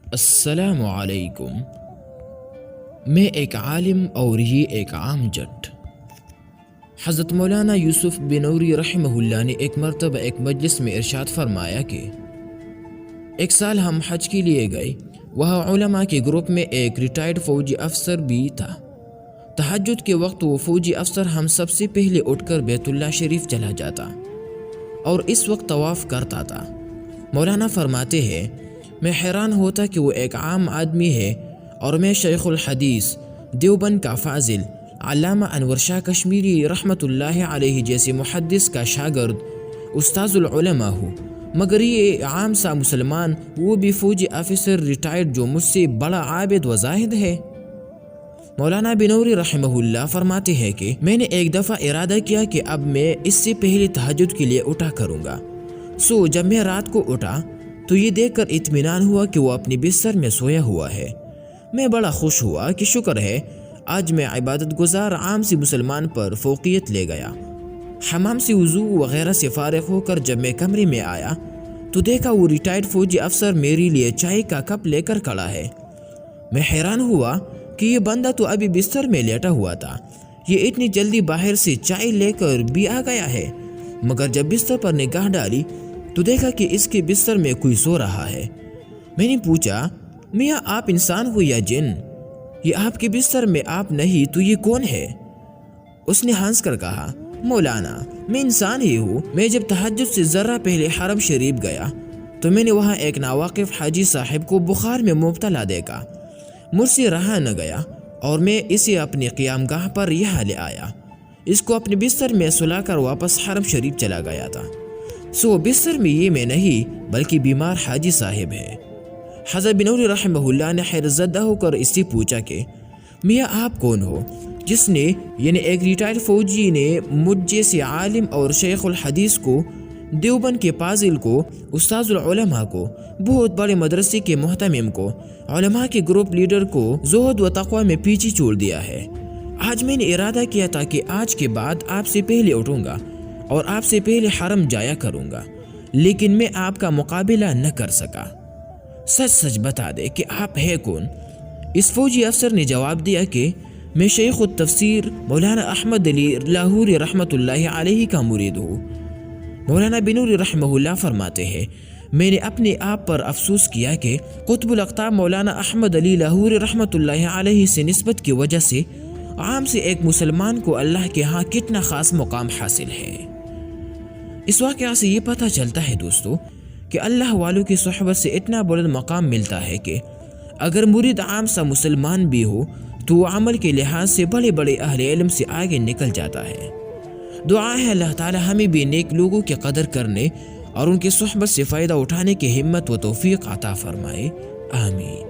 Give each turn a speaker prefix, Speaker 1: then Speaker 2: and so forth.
Speaker 1: السلام علیکم۔ میں ایک عالم اور یہ ایک عام جٹ۔ حضرت مولانا یوسف بنوری رحمہ اللہ نے ایک مرتبہ ایک مجلس میں ارشاد فرمایا کہ ایک سال ہم حج کے لیے گئے، وہاں علماء کے گروپ میں ایک ریٹائرڈ فوجی افسر بھی تھا۔ تہجد کے وقت وہ فوجی افسر ہم سب سے پہلے اٹھ کر بیت اللہ شریف چلا جاتا اور اس وقت طواف کرتا تھا۔ مولانا فرماتے ہیں، میں حیران ہوتا کہ وہ ایک عام آدمی ہے اور میں شیخ الحدیث دیوبند کا فاضل علامہ انور شاہ کشمیری رحمۃ اللہ علیہ جیسے محدث کا شاگرد استاذ العلماء ہوں، مگر یہ عام سا مسلمان، وہ بھی فوجی آفیسر ریٹائرڈ، جو مجھ سے بڑا عابد و زاہد ہے۔ مولانا بنوری رحمہ اللہ فرماتے ہیں کہ میں نے ایک دفعہ ارادہ کیا کہ اب میں اس سے پہلے تہجد کے لیے اٹھا کروں گا۔ جب میں رات کو اٹھا تو یہ دیکھ کر اطمینان ہوا کہ وہ اپنی بستر میں سویا ہوا ہے۔ میں بڑا خوش ہوا کہ شکر ہے آج میں عبادت گزار عام سی مسلمان پر فوقیت لے گیا۔ حمام سے وضو وغیرہ سے فارغ ہو کر جب میں کمرے میں آیا تو دیکھا وہ ریٹائرڈ فوجی افسر میرے لیے چائے کا کپ لے کر کھڑا ہے۔ میں حیران ہوا کہ یہ بندہ تو ابھی بستر میں لیٹا ہوا تھا، یہ اتنی جلدی باہر سے چائے لے کر بھی آ گیا ہے۔ مگر جب بستر پر نگاہ ڈالی تو دیکھا کہ اس کے بستر میں کوئی سو رہا ہے۔ میں نے پوچھا، میاں آپ انسان ہو یا جن؟ یہ آپ کے بستر میں آپ نہیں تو یہ کون ہے؟ اس نے ہنس کر کہا، مولانا میں انسان ہی ہوں۔ میں جب تہجد سے ذرہ پہلے حرم شریف گیا تو میں نے وہاں ایک ناواقف حاجی صاحب کو بخار میں مبتلا دیکھا۔ مجھ سے رہا نہ گیا اور میں اسے اپنی قیام گاہ پر یہاں لے آیا۔ اس کو اپنے بستر میں سلا کر واپس حرم شریف چلا گیا تھا۔ بستر میں یہ میں نہیں بلکہ بیمار حاجی صاحب ہے۔ حضرت بنوری رحمہ اللہ نے حیرت زدہ ہو کر اس سے پوچھا کہ میاں آپ کون ہو؟ جس نے یعنی ایک ریٹائرڈ فوجی نے مجھ جیسے عالم اور شیخ الحدیث کو، دیوبند کے فاضل کو، استاذ العلماء کو، بہت بڑے مدرسے کے محتمم کو، علماء کے گروپ لیڈر کو زہد و تقوی میں پیچھے چھوڑ دیا ہے۔ آج میں نے ارادہ کیا تھا کہ آج کے بعد آپ سے پہلے اٹھوں گا اور آپ سے پہلے حرم جایا کروں گا، لیکن میں آپ کا مقابلہ نہ کر سکا۔ سچ سچ بتا دے کہ آپ ہے کون؟ اس فوجی افسر نے جواب دیا کہ میں شیخ التفسیر مولانا احمد علی لاہوری رحمۃ اللہ علیہ کا مرید ہوں۔ مولانا بنوری رحمہ اللہ فرماتے ہیں، میں نے اپنے آپ پر افسوس کیا کہ قطب الاقطاب مولانا احمد علی لاہوری رحمۃ اللہ علیہ سے نسبت کی وجہ سے عام سے ایک مسلمان کو اللہ کے ہاں کتنا خاص مقام حاصل ہے۔ اس واقعہ سے یہ پتہ چلتا ہے دوستو کہ اللہ والوں کی صحبت سے اتنا بلند مقام ملتا ہے کہ اگر مرید عام سا مسلمان بھی ہو تو وہ عمل کے لحاظ سے بڑے بڑے اہل علم سے آگے نکل جاتا ہے۔ دعا ہے اللہ تعالی ہمیں بھی نیک لوگوں کی قدر کرنے اور ان کی صحبت سے فائدہ اٹھانے کی ہمت و توفیق عطا فرمائے، آمین۔